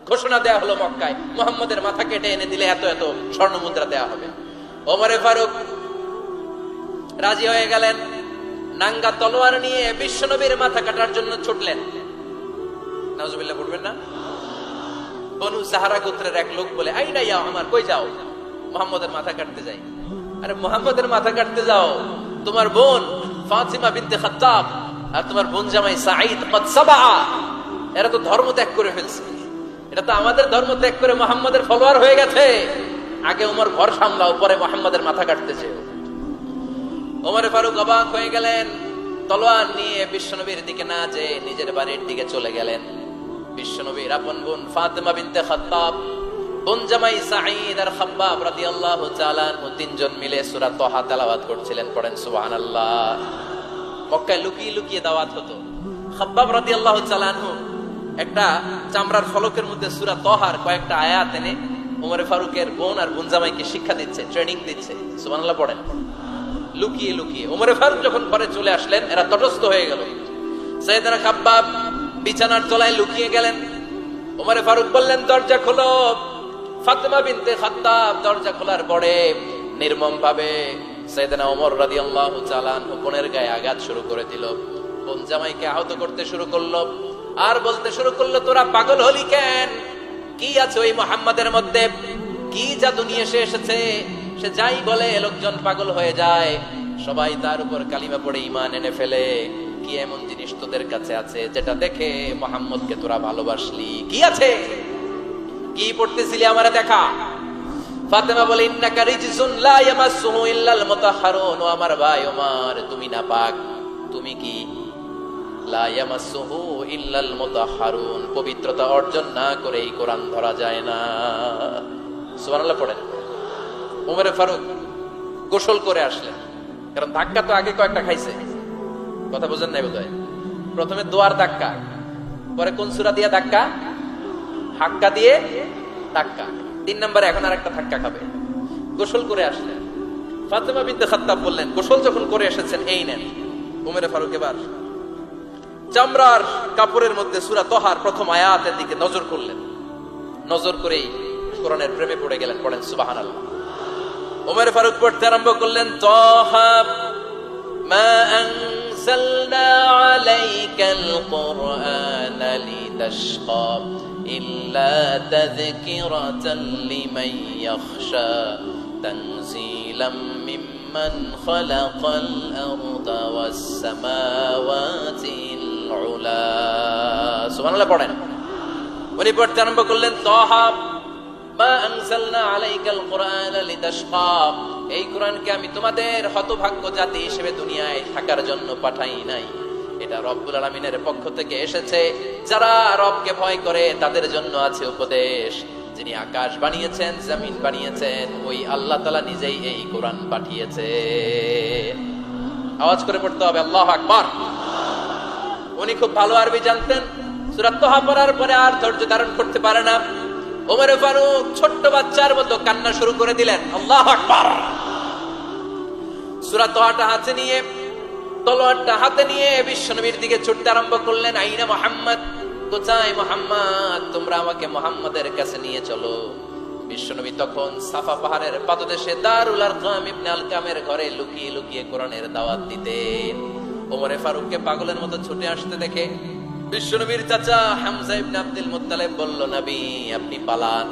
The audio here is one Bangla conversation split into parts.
ঘোষণা দেয়া হলো মক্কায়, মুহাম্মদের মাথা কেটে এনে দিলে এত এত স্বর্ণ মুদ্রা দেয়া হবে। ওমরে ফারুক রাজি হয়ে গেলেন। নাঙ্গা তলোয়ার নিয়ে বিশ্বনবীর মাথা কাটার জন্য ছুটলেন। নাউজুবিল্লাহ পড়বেন না? বনু সাহারা গোত্রের এক লোক বলে, আইনা ইয়া আমার, কই যাও? মুহাম্মদের মাথা কাটতে যাই। আরে মুহাম্মদের মাথা কাটতে যাও? তোমার বোন ফাতিমা বিনতে খাত্তাব আর তোমার বোন জামাই সাঈদ কদ সাবা, এরা তো ধর্ম ত্যাগ করে ফেলছে। এটা তো আমাদের ধর্ম ত্যাগ করে মুহাম্মদের ফলোয়ার হয়ে গেছে। আগে ওমর ঘর সামলাও, পরে মুহাম্মদের মাথা কাটতেছে। ওমরে ফারুক অবাক হয়ে গেলেন। তলোয়ার নিয়ে বিশ্বনবীর দিকে না যেয়ে নিজের বাড়ির দিকে চলে গেলেন। বিশ্বনবীর আপন বোন ফাতিমা বিনতে খাত্তাব, বোন জামাই সাঈদ আর খাব্বাব রাদিয়াল্লাহু তাআলা আনহু তিনজন মিলে সূরা তাহা তেলাওয়াত করছিলেন। পড়েন সুবহানাল্লাহ। মক্কায় লুকিয়ে লুকিয়ে দাওয়াত হতো। খাব্বাব রাদিয়াল্লাহু তাআলা আনহু একটা চামড়ার ফলকের মধ্যে সূরা তাহার কয়েকটা আয়াত এনে ওমরে ফারুকের বোন আর বোন জামাইকে শিক্ষা দিচ্ছে, ট্রেনিং দিচ্ছে। সুবহানাল্লাহ পড়েন। লুকিয়ে লুকিয়ে ওমরে ফারুক যখন পরে চলে আসলেন, এরা তটস্থ হয়ে গেল। সাইয়েদনা খাব্বাব বিছানার তলায় লুকিয়ে গেলেন। ওমরে ফারুক বললেন, দরজা খোলো। ফাতিমা বিনতে খাত্তাব দরজা খোলার পরে নির্মম ভাবে সাইয়েদনা ওমর রাদিয়াল্লাহু তাআলা আনহু বোনের গায়ে আঘাত শুরু করে দিল। বোন জামাইকে আহত করতে শুরু করলো আর বলতে শুরু করলো, তোরা পাগল হলি কেন? কি আছে ওই মুহাম্মাদের মধ্যে? কি জাদু নিয়ে এসেছে? সে যাই বলে লোকজন পাগল হয়ে যায়, সবাই তার উপর কালিমা পড়ে ঈমান এনে ফেলে। কি এমন জিনিস তোদের কাছে আছে যেটা দেখে মুহাম্মদকে তোরা ভালোবাসলি? কি আছে? কি পড়তেছিলি আমারে দেখা। ফাতেমা বলে, ইন্নাকা রিজসুন লা ইয়ামাসসুহু ইল্লাল মুতাহহারুন। ও আমার ভাই ওমর, তুমি নাপাক। তুমি কি? লা ইয়ামাসসুহু ইল্লাল মুতাহহারুন, পবিত্রতা অর্জন না করে এই কোরআন ধরা যায় না। সুবহানাল্লাহ পড়েন। ওমরে ফারুক গোসল করে আসলেন, কারণ ধাক্কা তো আগে কয়েকটা খাইছে। কথা বুঝেন নাই বোধহয়? প্রথমে দোয়ার ধাক্কা, পরে কোন সূরা দিয়ে ধাক্কা? হাক্কা দিয়ে ধাক্কা। 3 নম্বরে এখন আর একটা ধাক্কা খাবে। গোসল করে আসলেন। ফাতিমা বিনতে খাত্তাব বললেন, গোসল যখন করে এসেছেন, এই নেন। ওমরে ফারুক এবার চামড়ার কাপড়ের মধ্যে সূরা তাহার প্রথম আয়াতের দিকে নজর করলেন। নজর করেই কোরআনের প্রেমে পড়ে গেলেন। পড়েন সুবহানাল্লাহ। ওমর ফারুক পড়তে আরম্ভ করলেন, তাহা মা আনজালনা আলাইকাল কুরআনা লিতাশকা ইল্লা তাযকিরাতাল লিমান ইয়াখশা তানজিলাম মিম্মান খালাকাল আরদা ওয়াস সামাওয়াতিল উলা। সুবহানাল্লাহ পড়েন। উনি পড়তে আরম্ভ করলেন, তাহা মা আনজালনা আলাইকাল কুরআনা লিতাশকা, এই কোরআনকে আমি তোমাদের হতভাগ্য জাতি হিসেবে দুনিয়ায় থাকার জন্য পাঠাই নাই। এটা রব্বুল আলামিনের পক্ষ থেকে এসেছে। যারা রবকে ভয় করে তাদের জন্য আছে উপদেশ। যিনি আকাশ বানিয়েছেন, জমিন বানিয়েছেন, ওই আল্লাহ তাআলা নিজেই এই কোরআন পাঠিয়েছে। আওয়াজ করে পড়তে হবে, আল্লাহু আকবার। উনি খুব ভালো আরবি জানতেন। সূরা তাহা পড়ার পরে আর ধৈর্য ধারণ করতে পারে না। ওমর ফারুক ছোট্ট বাচ্চার মতো কান্না শুরু করে দিলেন। আল্লাহু আকবার। সূরা তাহাটা হাতে নিয়ে, তলোয়ারটা হাতে নিয়ে বিশ্বনবীর দিকে ছুটতে আরম্ভ করলেন। আইনা মুহাম্মদ, কোথায় মুহাম্মদ? তোমরা আমাকে মুহাম্মাদের কাছে নিয়ে চলো। বিশ্বনবী তখন সাফা পাহাড়ের পাদদেশে দারুল আরকাম ইবনে আলকামের ঘরে লুকিয়ে লুকিয়ে কোরআনের দাওয়াত দিতেন। ওমর ফারুককে পাগলের মতো ছুটে আসতে দেখে বিশ্বনবীর চাচা হামজা ইবনে আব্দুল মুত্তালিব বলল, নবী আপনি পালান।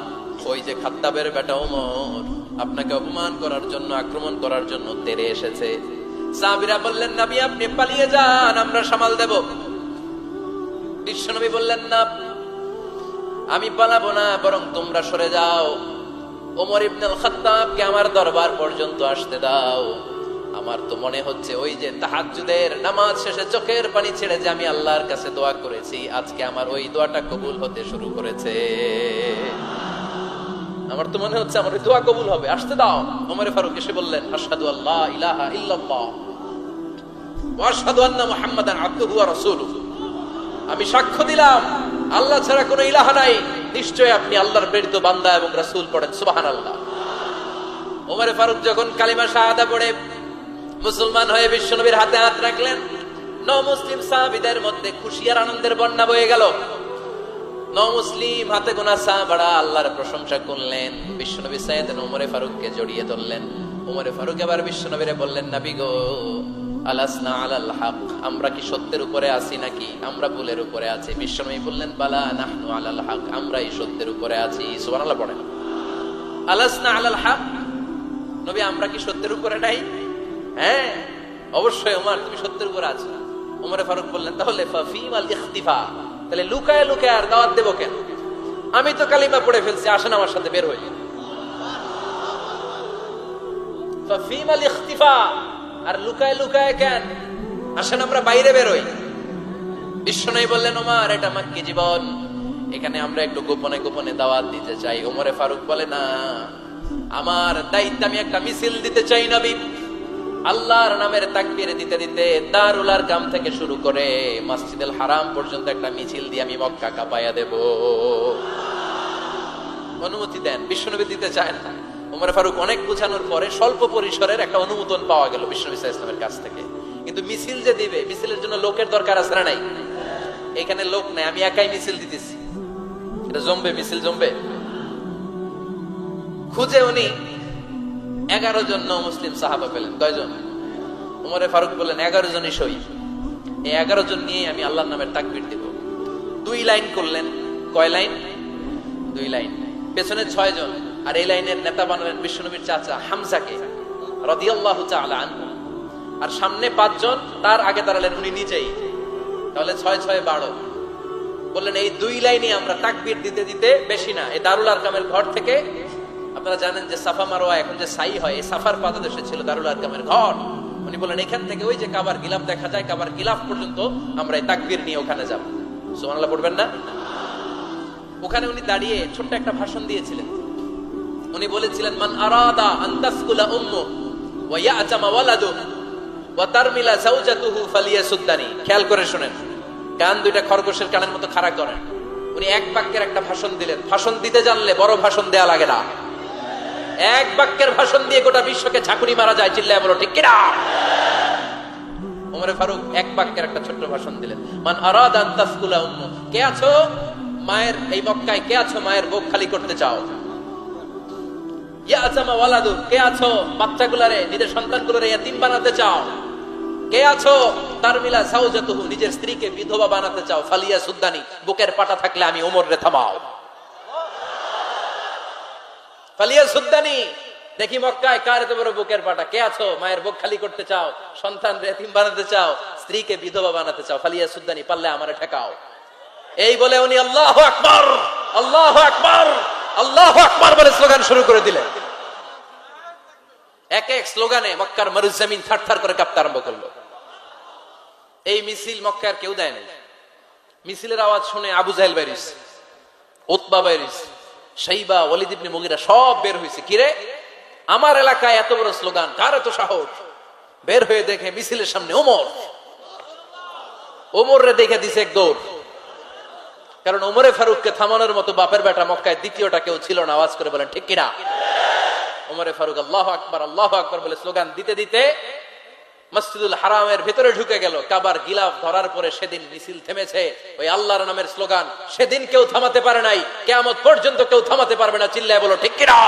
ওই যে খাত্তাবের বেটা ওমর আপনাকে অপমান করার জন্য, আক্রমণ করার জন্য তেড়ে এসেছে। সাহাবীরা বললেন, নবী আপনি পালিয়ে যান, আমরা সামাল দেব। বিশ্বনবী বললেন, না আমি পালাবো না, বরং তোমরা সরে যাও। ওমর ইবনে খাত্তাবকে আমার দরবার পর্যন্ত আসতে দাও। আমার তো মনে হচ্ছে ওই যে তাহাজ্জুদের নামাজ শেষে চোখের পানি ছেড়ে যে আমি আল্লাহর কাছে দোয়া করেছি, আজকে আমার ওই দোয়াটা কবুল হতে শুরু করেছে। আমার তো মনে হচ্ছে আমার ওই দোয়া কবুল হবে, আসতে দাও। ওমর ফারুক এসে বললেন, আশহাদু আল্লা ইলাহা ইল্লাল্লাহ ওয়া আশহাদু আন্না মুহাম্মাদান আবদুহু ওয়া রাসূলুহু, আমি সাক্ষ্য দিলাম আল্লাহ ছাড়া কোনো ইলাহ নাই, নিশ্চয় আপনি আল্লাহর প্রেরিত বান্দা এবং রাসূল। পড়েন সুবহানাল্লাহ। ওমর ফারুক যখন কালিমা শাহাদা পড়ে মুসলমান হয়ে বিশ্বনবীর হাতে হাত রাখলেন, নও মুসলিম সাহাবীদের মধ্যে খুশি আর আনন্দের বন্যা বয়ে গেল। মুসলিম হাতে গোনা সাহাবারা আল্লাহর প্রশংসা করলেন। বিশ্বনবী সাইয়েদনা ওমরে ফারুককে জড়িয়ে ধরলেন। ওমরে ফারুক এবার বিশ্বনবীরে বললেন, নবী গো, আলাসনা আলাল হক, আমরা কি সত্যের উপরে আছি নাকি আমরা ভুলের উপরে আছি? বিশ্বনবী বললেন, বালা নাহনু আলাল হক, আমরাই সত্যের উপরে আছি। সুবহানাল্লাহ পড়েন। আলাসনা আলাল হক, নবী আমরা কি সত্যের উপরে নাই? হ্যাঁ অবশ্যই ওমর, তুমি সত্যের উপরে আছো। ওমরে ফারুক বললেন, তাহলে ফাফিমাল ইখতিফা, তাহলে লুকায় লুকায় আর দাওয়াত দেব কেন? আমি তো কালিমা পড়ে ফেলছি, আসেন আমার সাথে বের হই। ফাফিমাল ইখতিফা, আর লুকায় লুকায় কেন? আসেন আমরা বাইরে বের হই। বিশ্বনবী বললেন, ওমর এটা মাক্কি জীবন, এখানে আমরা একটু গোপনে গোপনে দাওয়াত দিতে চাই। ওমরে ফারুক বলে, না, আমার দায়িত্ব, আমি একটা মিছিল দিতে চাই নবী। আল্লাহর নামের তাকবীর দিতে দিতে দারুল আরকাম থেকে শুরু করে মসজিদুল হারাম পর্যন্ত একটা মিছিল দিয়ে আমি মক্কা কাঁপায়া দেব। অনুমতি দেন। বিশ্বনবী দিতে চায় না। ওমর ফারুক অনেক বুঝানোর পরে স্বল্প পরিসরের একটা অনুমোদন পাওয়া গেল বিশ্বনবী সাল্লাল্লাহু আলাইহি ওয়াসাল্লামের কাছ থেকে। কিন্তু মিছিল যে দিবে, মিছিলের জন্য লোকের দরকার আছে না নাই? এখানে লোক নাই, আমি একাই মিছিল দিতেছি, এটা জমবে, মিছিল জমবে। খুঁজে উনি 11 জন মুসলিম সাহাবা পেলেন। কয়জন? ওমরে ফারুক বললেন, 11 জনই সই। এই 11 জন নিয়ে আমি আল্লাহর নামের তাকবীর দেব। 2 লাইন করলেন। কয় লাইন? 2 লাইন। পেছনে 6 জন, আর এই লাইনের নেতা বানালেন বিশ্বনবীর চাচা হামজাকে রাদিয়াল্লাহু তাআলা আনহু। আর সামনে 5 জন, তার আগে দাঁড়ালেন উনি নিজেই। তাহলে 6 6 12। বললেন, এই 2 লাইনে আমরা তাকবীর দিতে দিতে, বেশি না, এই দারুল আরকামের ঘর থেকে, আপনারা জানেন যে সাফা মারওয়া এখন যে সাই হয়, এই সাফার পাদদেশে ছিল দারুল আরকামের ঘর। উনি বলেন, এখান থেকে ওই যে কাবার গিলাফ দেখা যায়, কাবার গিলাফ পর্যন্ত আমরা এই তাকবীর নিয়ে ওখানে যাব। সুবহানাল্লাহ পড়বেন না? ওখানে উনি দাঁড়িয়ে ছোট্ট একটা ভাষণ দিয়েছিলেন। উনি বলেছিলেন, মান আরাদা আন তাসকুলা উম্মু ওয়া ইয়াতামা ওয়ালাদু ওয়া তারমিলা যাওজাতুহু ফালিয়াসুদ্দানি। খেয়াল করে শুনেন, কান দুইটা খরগোশের কানের মতো খাড়া করেন। উনি এক বাক্যের একটা ভাষণ দিলেন। ভাষণ দিতে জানলে বড় ভাষণ দেয়া লাগে না। এক বাক্যের ভাষণ দিয়ে গোটা বিশ্বকে ঝাঁকুনি মারা যায়। চিল্লায় বলো ঠিক কিনা? ওমরে ফারুক এক বাক্যের একটা ছোট্ট ভাষণ দিলেন। মান আরাদা আন তাসকুলা উম্মু, কে আছো মায়ের এই মক্কায়, কে আছো মায়ের বুক খালি করতে চাও? ইয়াতামা ওয়ালাদু, কে আছো বাচ্চাগুলারে, নিজের সন্তানগুলোরে ইয়াতীম বানাতে চাও? কে আছো তারমিলা যাওজাতুহু, নিজের স্ত্রীকে বিধবা বানাতে চাও? ফালিয়াসুদ্দানি, বুকের পাটা থাকলে আমি ওমরে থামাও। ফালিয়াসুদ্দানি, দেখি মক্কায় কার এত বড় বুকের পাটা। কে আছো মায়ের বুক খালি করতে চাও, সন্তান ইয়াতীম বানাতে চাও, স্ত্রীকে বিধবা বানাতে চাও? ফালিয়াসুদ্দানি, পারলে আমারে ঠেকাও। এই বলে উনি আল্লাহু আকবার, আল্লাহু আকবার, আল্লাহু আকবার বলে স্লোগান শুরু করে দিলেন। এক এক স্লোগানে মক্কার মরুজমিন থারথার করে কাঁপতে আরম্ভ করলো। এই মিছিল মক্কার কেউ দেয় নাই। মিছিলের আওয়াজ শুনে আবু জাহেল বাইরিস, উতবা বাইরিস, শাইবা, ওয়ালিদ ইবনে মুগিরা সব বের হয়েছে। কিরে, আমার এলাকায় এত বড় স্লোগান, কার এত সাহস? বের হয়ে দেখে মিছিলের সামনে ওমর। ওমর রে দেখে দিছে এক দৌড়। কারণ ওমরে ফারুককে থামানোর মতো বাপের বেটা মক্কায় দ্বিতীয়টা কেউ ছিল না। আওয়াজ করে বলেন ঠিক কিনা? ওমরে ফারুক আল্লাহু আকবার, আল্লাহু আকবার বলে স্লোগান দিতে দিতে মসজিদুল হারামের ভিতরে ঢুকে গেল। কাবার গিলাফ ধরার পরে সেদিন মিছিল থেমেছে। ওই আল্লাহর নামের স্লোগান সেদিন কেউ থামাতে পারে নাই, কিয়ামত পর্যন্ত কেউ থামাতে পারবে না। চিল্লায় বলো ঠিক কিনা?